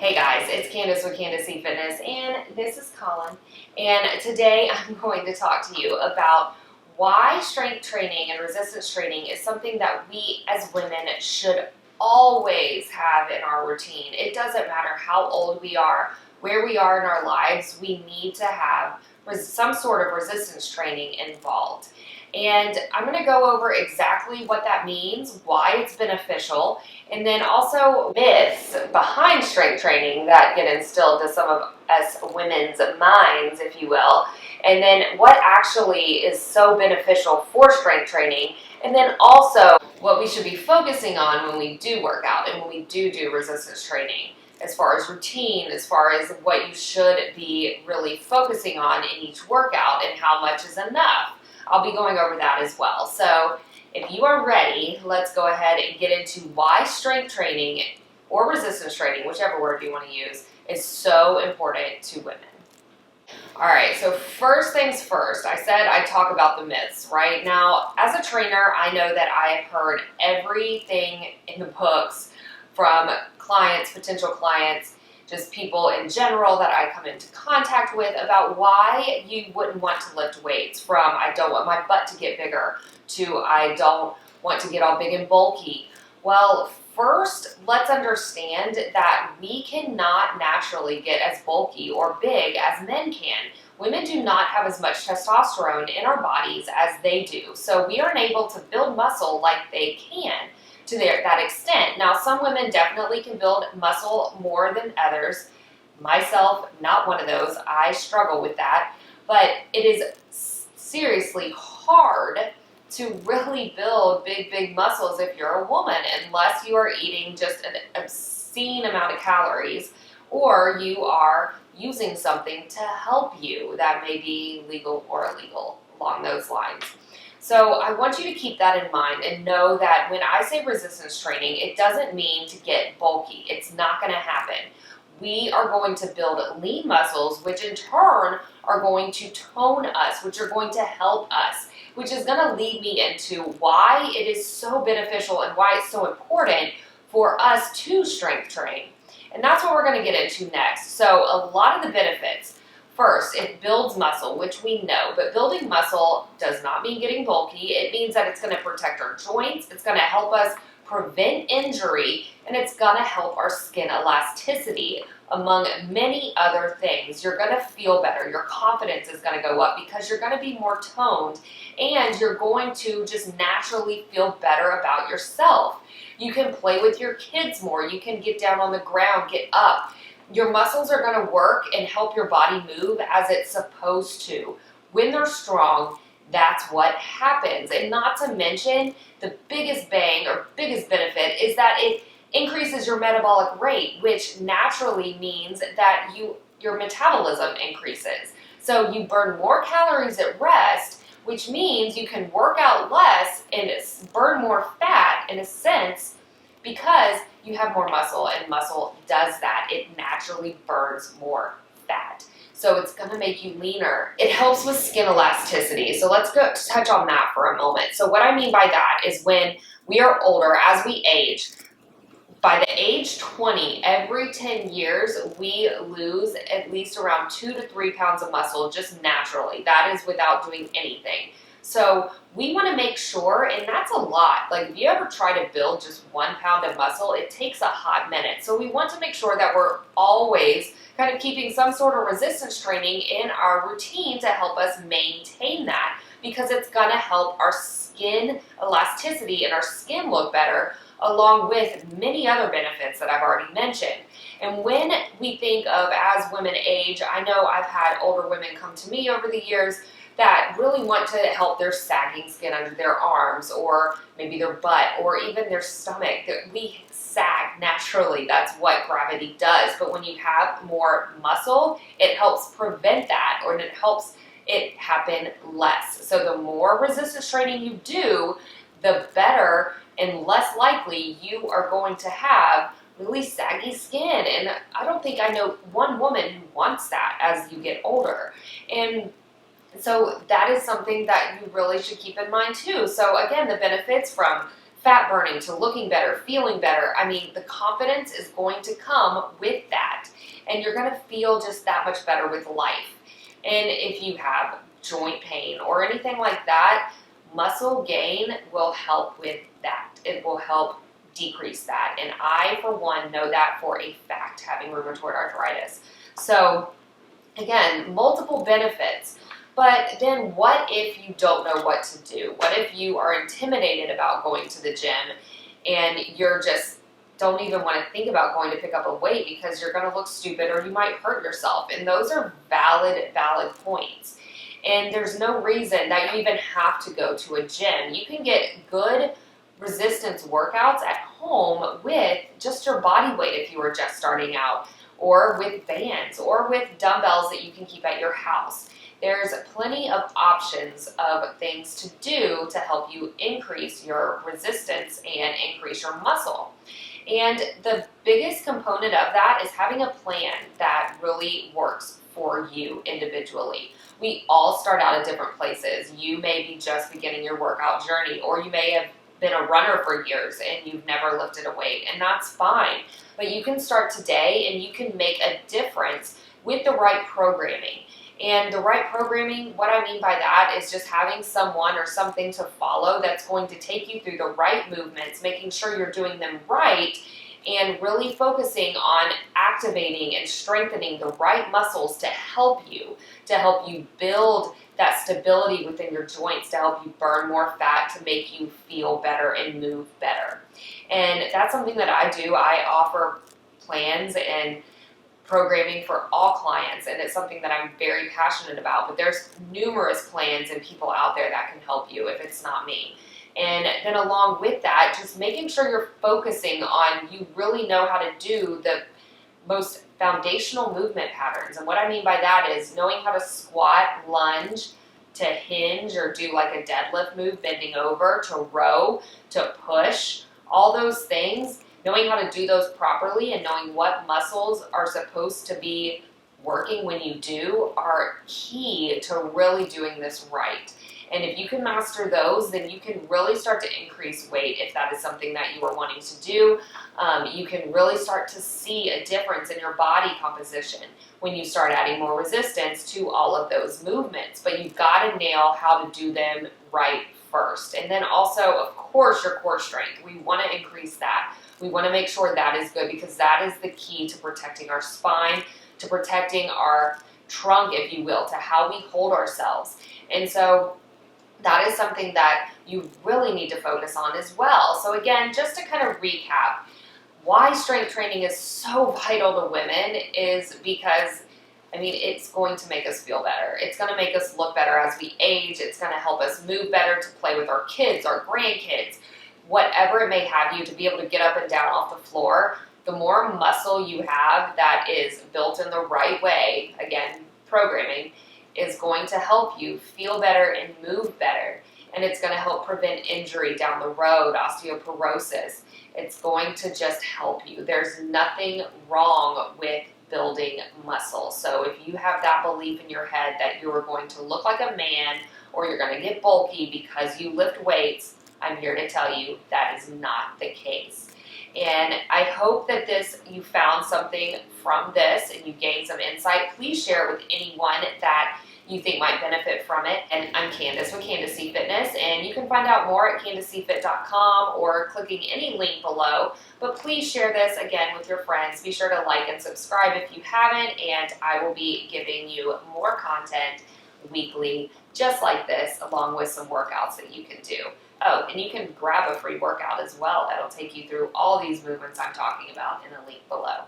Hey guys, it's Candice with Candice Fitness, and this is Colin. And today I'm going to talk to you about why strength training and resistance training is something that we as women should always have in our routine. It doesn't matter how old we are, where we are in our lives, we need to have some sort of resistance training involved. And I'm going to go over exactly what that means, why it's beneficial, and then also myths behind strength training that get instilled to some of us women's minds, if you will, and then what actually is so beneficial for strength training, and then also what we should be focusing on when we do work out and when we do resistance training, as far as routine, as far as what you should be really focusing on in each workout and how much is enough. I'll be going over that as well. So if you are ready, let's go ahead and get into why strength training or resistance training, whichever word you want to use, is so important to women. All right, so first things first, I said I'd talk about the myths. Right now, as a trainer, I know that I have heard everything in the books from clients, potential clients, just people in general that I come into contact with about why you wouldn't want to lift weights, from I don't want my butt to get bigger to I don't want to get all big and bulky. Well, first, let's understand that we cannot naturally get as bulky or big as men can. Women do not have as much testosterone in our bodies as they do, so we aren't able to build muscle like they can to that extent. Now, some women definitely can build muscle more than others. Myself, not one of those. I struggle with that. But it is seriously hard to really build big muscles if you're a woman, unless you are eating just an obscene amount of calories or you are using something to help you that may be legal or illegal along those lines. So I want you to keep that in mind and know that when I say resistance training, it doesn't mean to get bulky. It's not going to happen. We are going to build lean muscles, which in turn are going to tone us, which are going to help us, which is going to lead me into why it is so beneficial and why it's so important for us to strength train. And that's what we're going to get into next. So a lot of the benefits. First, it builds muscle, which we know, but building muscle does not mean getting bulky. It means that it's going to protect our joints, it's going to help us prevent injury, and it's going to help our skin elasticity, among many other things. You're going to feel better. Your confidence is going to go up because you're going to be more toned, and you're going to just naturally feel better about yourself. You can play with your kids more. You can get down on the ground, get up. Your muscles are going to work and help your body move as it's supposed to. When they're strong, that's what happens. And not to mention, the biggest bang or biggest benefit is that it increases your metabolic rate, which naturally means that your metabolism increases. So you burn more calories at rest, which means you can work out less and burn more fat in a sense, because you have more muscle, and muscle does that. It naturally burns more fat. So it's going to make you leaner. It helps with skin elasticity. So let's go touch on that for a moment. So what I mean by that is when we are older, as we age, by the age 20, every 10 years, we lose at least around 2 to 3 pounds of muscle just naturally. That is without doing anything. So we want to make sure, and that's a lot. Like if you ever try to build just 1 pound of muscle, it takes a hot minute. So we want to make sure that we're always kind of keeping some sort of resistance training in our routine to help us maintain that, because it's going to help our skin elasticity and our skin look better, along with many other benefits that I've already mentioned. And when we think of as women age, I know I've had older women come to me over the years that really want to help their sagging skin under their arms, or maybe their butt, or even their stomach. We sag naturally. That's what gravity does. But when you have more muscle, it helps prevent that, or it helps it happen less. So the more resistance training you do, the better and less likely you are going to have really saggy skin. And I don't think I know one woman who wants that as you get older. And so that is something that you really should keep in mind too. So again, the benefits from fat burning to looking better, feeling better. I mean, the confidence is going to come with that, and you're going to feel just that much better with life. And if you have joint pain or anything like that, muscle gain will help with that. It will help decrease that. And I, for one, know that for a fact, having rheumatoid arthritis. So again, multiple benefits. But then what if you don't know what to do? What if you are intimidated about going to the gym and you're just don't even want to think about going to pick up a weight because you're going to look stupid or you might hurt yourself? And those are valid points. And there's no reason that you even have to go to a gym. You can get good resistance workouts at home with just your body weight if you were just starting out, or with bands, or with dumbbells that you can keep at your house. There's plenty of options of things to do to help you increase your resistance and increase your muscle. And the biggest component of that is having a plan that really works for you individually. We all start out at different places. You may be just beginning your workout journey, or you may have been a runner for years and you've never lifted a weight, and that's fine. But you can start today and you can make a difference with the right programming. And the right programming, what I mean by that is just having someone or something to follow that's going to take you through the right movements, making sure you're doing them right, and really focusing on activating and strengthening the right muscles to help you build that stability within your joints, to help you burn more fat, to make you feel better and move better. And that's something that I do. I offer plans and programming for all clients, and it's something that I'm very passionate about. But there's numerous plans and people out there that can help you if it's not me. And then along with that, just making sure you're focusing on, you really know how to do the most foundational movement patterns. And what I mean by that is knowing how to squat, lunge, to hinge, or do like a deadlift move, bending over, to row, to push, all those things. Knowing how to do those properly and knowing what muscles are supposed to be working when you do are key to really doing this right. And if you can master those, then you can really start to increase weight if that is something that you are wanting to do. You can really start to see a difference in your body composition when you start adding more resistance to all of those movements. But you've got to nail how to do them right first. And then also, of course, your core strength. We want to increase that. We want to make sure that is good, because that is the key to protecting our spine, to protecting our trunk, if you will, to how we hold ourselves. And so that is something that you really need to focus on as well. So again, just to kind of recap, why strength training is so vital to women is because, I mean, it's going to make us feel better. It's going to make us look better as we age. It's going to help us move better, to play with our kids, our grandkids, whatever it may have you, to be able to get up and down off the floor. The more muscle you have that is built in the right way, again, programming, is going to help you feel better and move better. And it's going to help prevent injury down the road, osteoporosis. It's going to just help you. There's nothing wrong with building muscle. So if you have that belief in your head that you are going to look like a man or you're going to get bulky because you lift weights, I'm here to tell you that is not the case. And I hope that you found something from this and you gained some insight. Please share it with anyone that you think might benefit from it. And I'm Candice with Candice Fitness, and you can find out more at CandiceFit.com or clicking any link below. But please share this again with your friends. Be sure to like and subscribe if you haven't, and I will be giving you more content weekly just like this, along with some workouts that you can do. Oh, and you can grab a free workout as well that'll take you through all these movements I'm talking about in the link below.